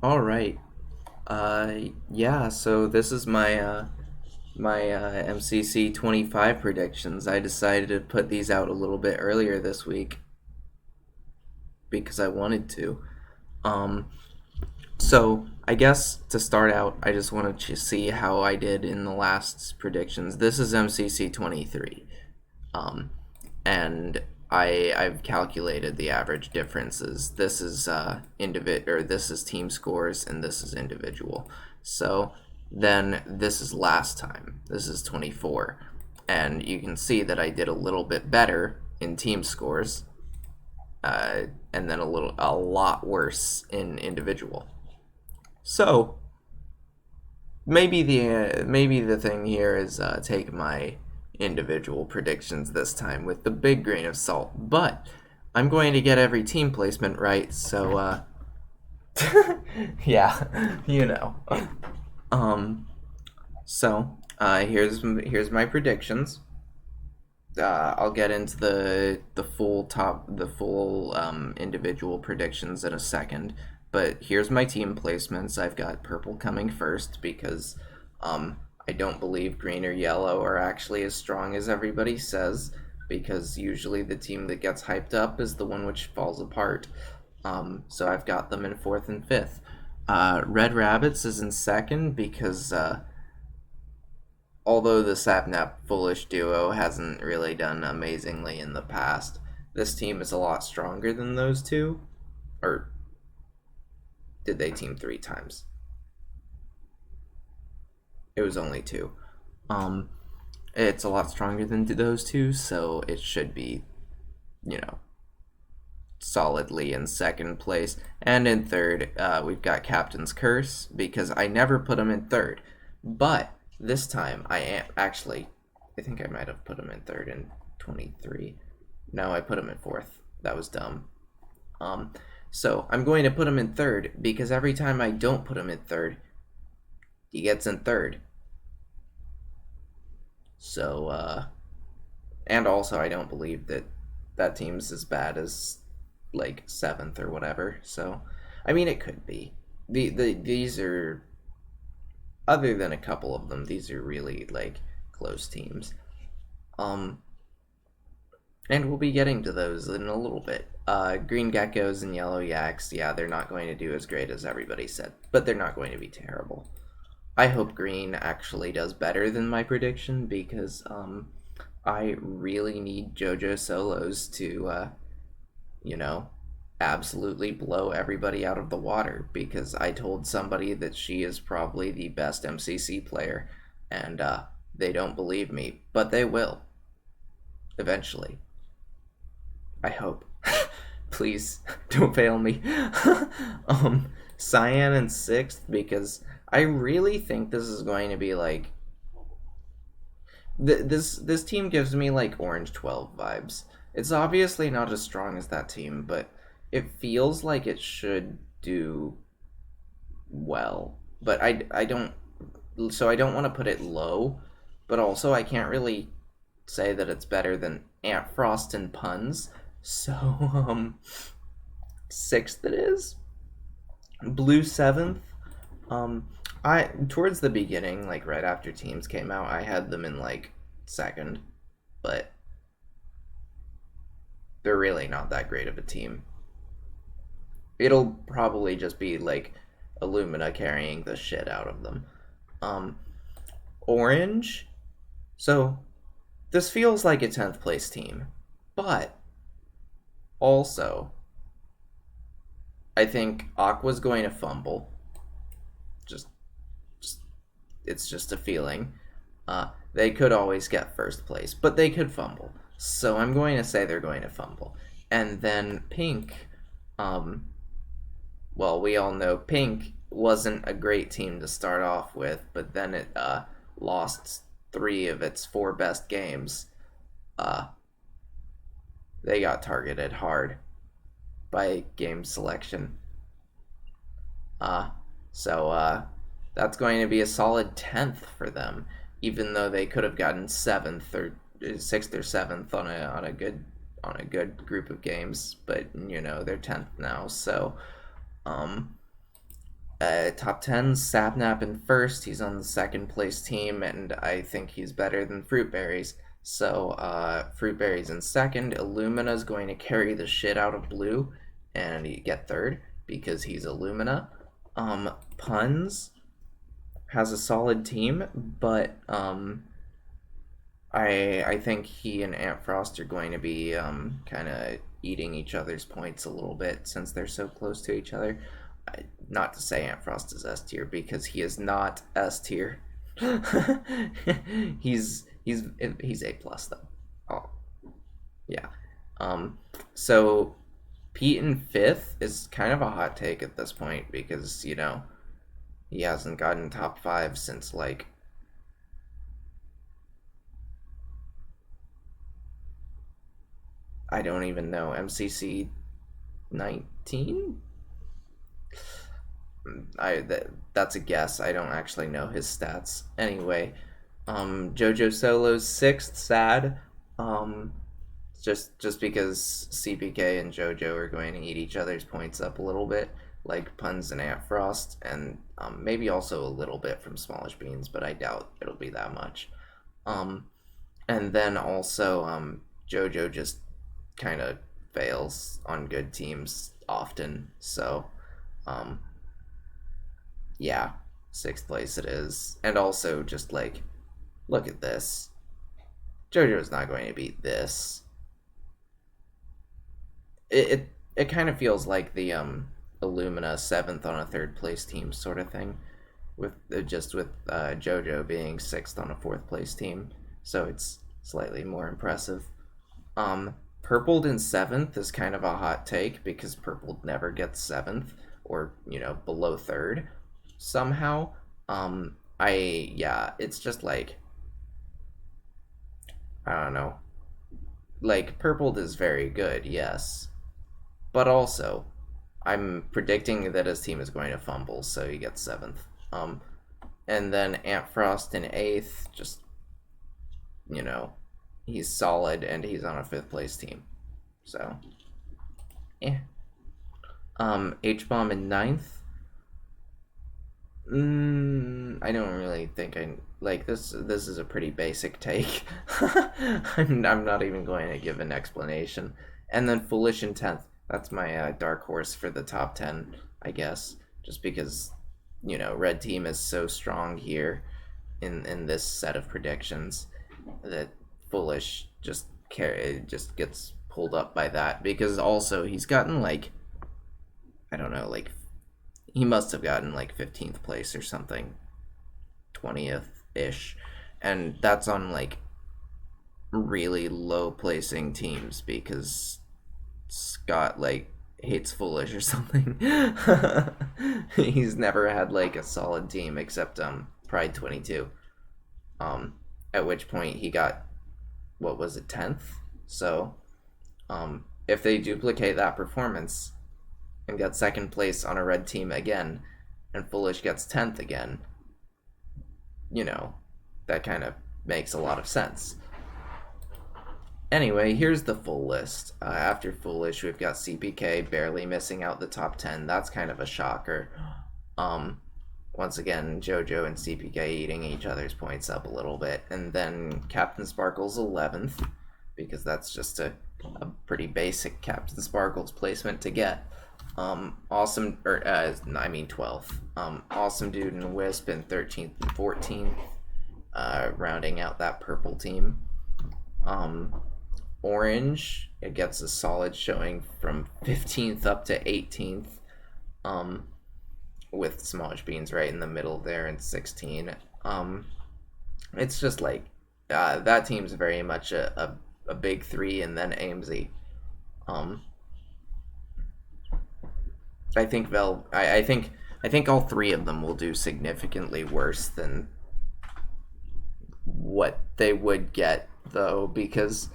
All right. Yeah. So this is my MCC 25 predictions. I decided to put these out a little bit earlier this week because I wanted to. Um, so I guess to start out, I just wanted to see how I did in the last predictions. This is MCC 23. Um, and I've calculated the average differences. This is this is team scores and this is individual. So then this is last time. This is 24, and you can see that I did a little bit better in team scores, and then a lot worse in individual. So maybe the thing here is take my individual predictions this time with the big grain of salt. But I'm going to get every team placement right, so yeah, you know. Um, here's my predictions. I'll get into the full individual predictions in a second. But here's my team placements. I've got purple coming first because I don't believe green or yellow are actually as strong as everybody says. Because usually the team that gets hyped up is the one which falls apart. So I've got them in fourth and fifth. Red Rabbits is in second because although the Sapnap Foolish duo hasn't really done amazingly in the past, this team is a lot stronger than those two. Or did they team three times? It was only two. Um, it's a lot stronger than those two, so it should be, you know, solidly in second place. And in third, we've got Captain's Curse because I never put him in third. But this time I am actually, I think I might have put him in third in 23. No, I put him in fourth. That was dumb. So I'm going to put him in third because every time I don't put him in third, he gets in third. So, and also I don't believe that team's as bad as like seventh or whatever. So, I mean, it could be. These are, other than a couple of them, these are really like close teams. Um, and we'll be getting to those in a little bit. Green Geckos and Yellow Yaks, yeah, they're not going to do as great as everybody said, but they're not going to be terrible. I hope Green actually does better than my prediction because I really need JoJo Solos to, you know, absolutely blow everybody out of the water because I told somebody that she is probably the best MCC player and they don't believe me, but they will eventually. I hope. Please don't fail me. Cyan in sixth because I really think this is going to be like this team gives me like Orange 12 vibes. It's obviously not as strong as that team, but it feels like it should do well. But I don't so I don't want to put it low, but also I can't really say that it's better than Ant Frost and Puns. So sixth it is. Blue seventh. Um, I towards the beginning, like right after teams came out, I had them in like second, but they're really not that great of a team. It'll probably just be like Illumina carrying the shit out of them. Um, Orange. So this feels like a 10th place team, but also I think Aqua's going to fumble. Just, just it's just a feeling. They could always get first place, but they could fumble. So I'm going to say they're going to fumble. And then Pink, um, well, we all know Pink wasn't a great team to start off with, but then it lost three of its four best games. Uh, they got targeted hard by game selection. Uh, so that's going to be a solid 10th for them, even though they could have gotten seventh or sixth or seventh on a good group of games. But you know they're 10th now, so um, Top 10, Sapnap in first. He's on the second place team, and I think he's better than Fruitberries. So, Fruitberries in second. Illumina's going to carry the shit out of Blue, and he get third because he's Illumina. Puns has a solid team, but I think he and Ant Frost are going to be kind of eating each other's points a little bit since they're so close to each other. Not to say Ant Frost is S tier because he is not S tier. he's A plus though. Oh, yeah. So Pete in fifth is kind of a hot take at this point because he hasn't gotten top 5 since like I don't even know, MCC 19. That's a guess. I don't actually know his stats. Anyway, JoJo Solo's sixth. Sad. Just because CPK and JoJo are going to eat each other's points up a little bit, like Puns and Ant Frost, and maybe also a little bit from Smallish Beans, but I doubt it'll be that much. And then also JoJo just kind of fails on good teams often, so yeah, sixth place it is. And also just like, look at this. JoJo's not going to beat this. It kind of feels like the Illumina 7th on a 3rd place team sort of thing, with JoJo being 6th on a 4th place team, so it's slightly more impressive. Purpled in 7th is kind of a hot take because Purpled never gets 7th or below 3rd somehow. It's just like, I don't know. Like, Purpled is very good, yes. But also, I'm predicting that his team is going to fumble, so he gets 7th. And then Ant Frost in 8th, just, he's solid and he's on a 5th place team. So, yeah. H-Bomb in 9th. I don't really think I like this. This is a pretty basic take. I'm not even going to give an explanation. And then Foolish in 10th. That's my dark horse for the top 10, I guess. Just because, Red Team is so strong here in this set of predictions that Foolish just gets pulled up by that. Because also he's gotten like, I don't know, like he must have gotten like 15th place or something, 20th-ish, and that's on like really low placing teams because Scott like hates Foolish or something. He's never had like a solid team except Pride 22, at which point he got, what was it, 10th? So if they duplicate that performance and get 2nd place on a red team again, and Foolish gets 10th again, that kind of makes a lot of sense. Anyway, here's the full list. After Foolish, we've got CPK barely missing out the top 10. That's kind of a shocker. Once again, JoJo and CPK eating each other's points up a little bit. And then Captain Sparkle's 11th, because that's just a pretty basic Captain Sparkle's placement to get. 12th. Awesome Dude and Wisp in 13th and 14th, rounding out that purple team. Orange, it gets a solid showing from 15th up to 18th, with Smallish Beans right in the middle there in 16. It's just like, that team's very much a big 3 and then AMZ. I think I think all 3 of them will do significantly worse than what they would get though, because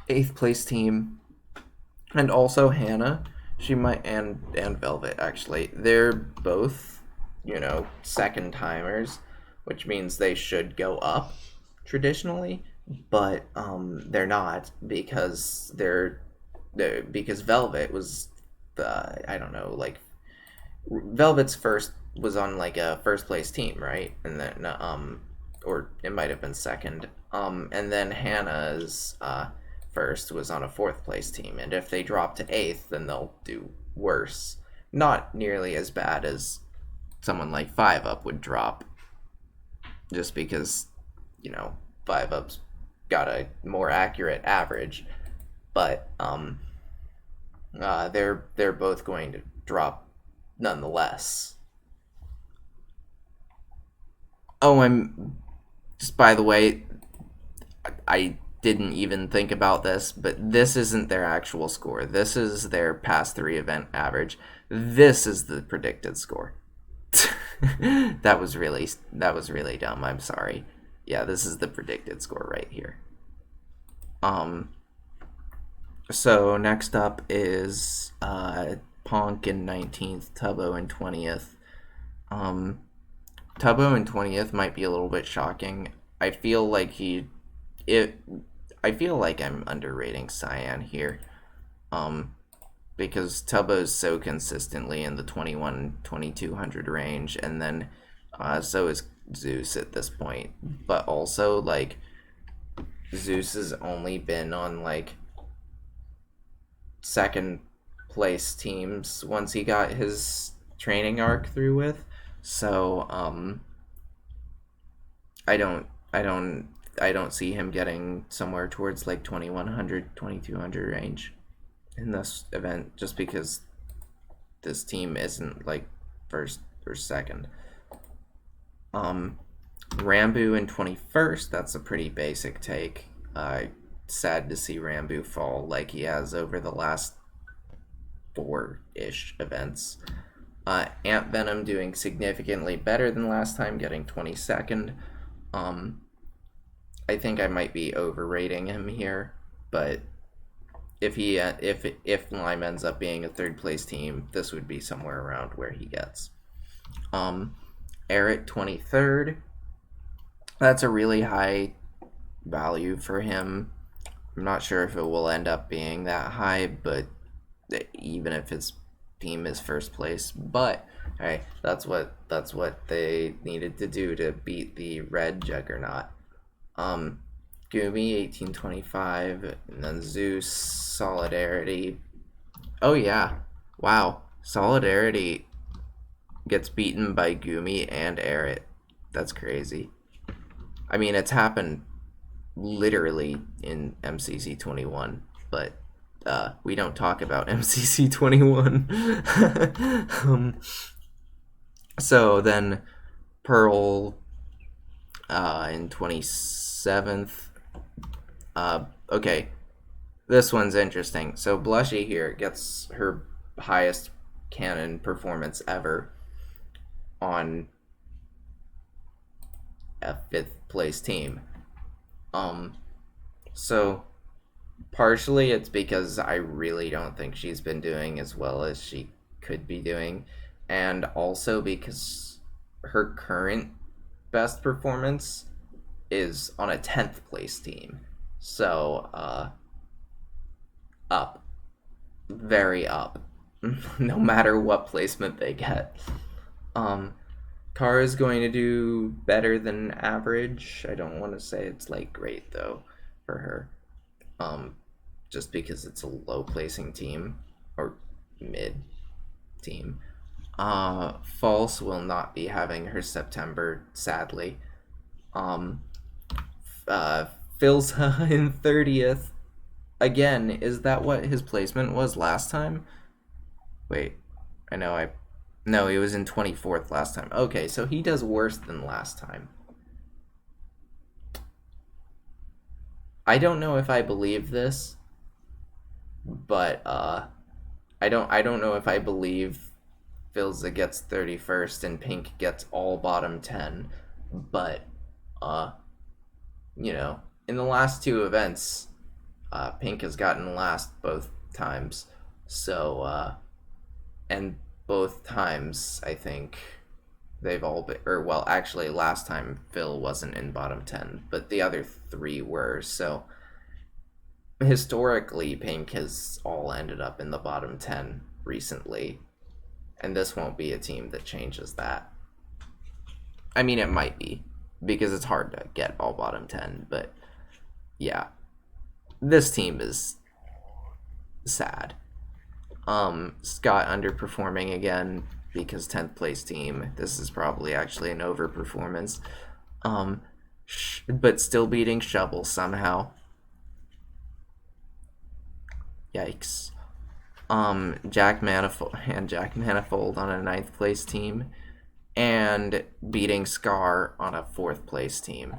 8th place team, and also Hannah, she might, and Velvet actually, they're both 2nd timers, which means they should go up traditionally, but they're not because because Velvet was I don't know, like Velvet's first was on like a first place team, right? And then or it might have been second. And then Hannah's first was on a fourth place team, and if they drop to eighth, then they'll do worse. Not nearly as bad as someone like Five Up would drop, just because, you know, Five Up's got a more accurate average, but they're both going to drop nonetheless. Oh, I'm just, by the way, I didn't even think about this, but this isn't their actual score. This is their past three event average. This is the predicted score. That was really dumb. I'm sorry. Yeah, this is the predicted score right here. So next up is Ponk in 19th, Tubbo in 20th. Tubbo in 20th might be a little bit shocking. I feel like I feel like I'm underrating Cyan here. Because Tubbo's so consistently in the 2200 range, and then so is Zeus at this point. But also, like, Zeus has only been on like second place teams once he got his training arc through with. So I don't see him getting somewhere towards like 2100, 2200 range in this event, just because this team isn't like first or second. Rambu in 21st, that's a pretty basic take. Sad to see Rambu fall like he has over the last 4-ish events. Ant Venom doing significantly better than last time, getting 22nd. I think I might be overrating him here, but if Lime ends up being a third place team, this would be somewhere around where he gets. Eric 23rd. That's a really high value for him. I'm not sure if it will end up being that high, but even if his team is first place, but hey, that's what they needed to do to beat the red juggernaut. Gumi 1825, and then Zeus Solidarity. Oh yeah, wow, Solidarity gets beaten by Gumi and Eret. That's crazy. I mean, it's happened literally in MCC 21, but we don't talk about MCC 21. So then Pearl in 27th. Okay, this one's interesting. So Blushi here gets her highest canon performance ever on a 5th place team. So partially it's because I really don't think she's been doing as well as she could be doing, and also because her current best performance is on a 10th place team. So up, very up, no matter what placement they get. Kara is going to do better than average. I don't want to say it's like great though for her, just because it's a low placing team or mid team. False will not be having her September, sadly. Phil's in 30th. Again, is that what his placement was last time? Wait, no, he was in 24th last time. Okay, so he does worse than last time. I don't know if I believe this, but I don't know if I believe Filza gets 31st and Pink gets all bottom 10, but in the last two events, Pink has gotten last both times. So and both times I think they've all been, or well, actually last time Phil wasn't in bottom 10, but the other three were. So historically Pink has all ended up in the bottom 10 recently. And this won't be a team that changes that. I mean, it might be, because it's hard to get all bottom 10, but yeah. This team is sad. Scott underperforming again because 10th place team. This is probably actually an overperformance. But still beating Shovel somehow. Yikes. Jack Manifold on a 9th place team, and beating Scar on a 4th place team.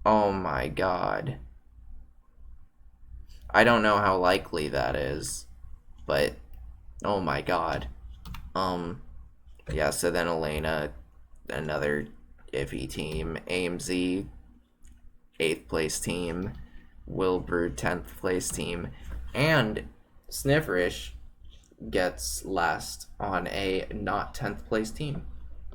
Oh my god. I don't know how likely that is, but oh my god. Yeah, so then Elena, another iffy team. AMZ, 8th place team. Wilbur, 10th place team. And Snifferish gets last on a not 10th place team.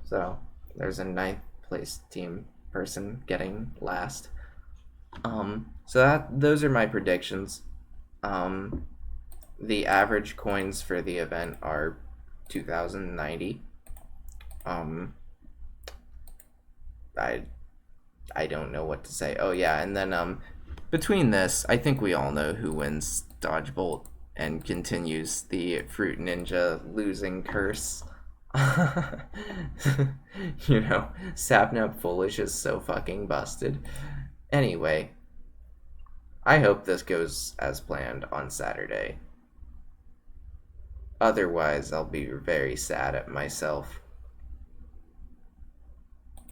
So there's a 9th place team person getting last. So those are my predictions. The average coins for the event are 2,090. I don't know what to say. Oh yeah, and then between this, I think we all know who wins Dodgebolt and continues the Fruit Ninja losing curse. Sapnap Foolish is so fucking busted. Anyway, I hope this goes as planned on Saturday. Otherwise, I'll be very sad at myself.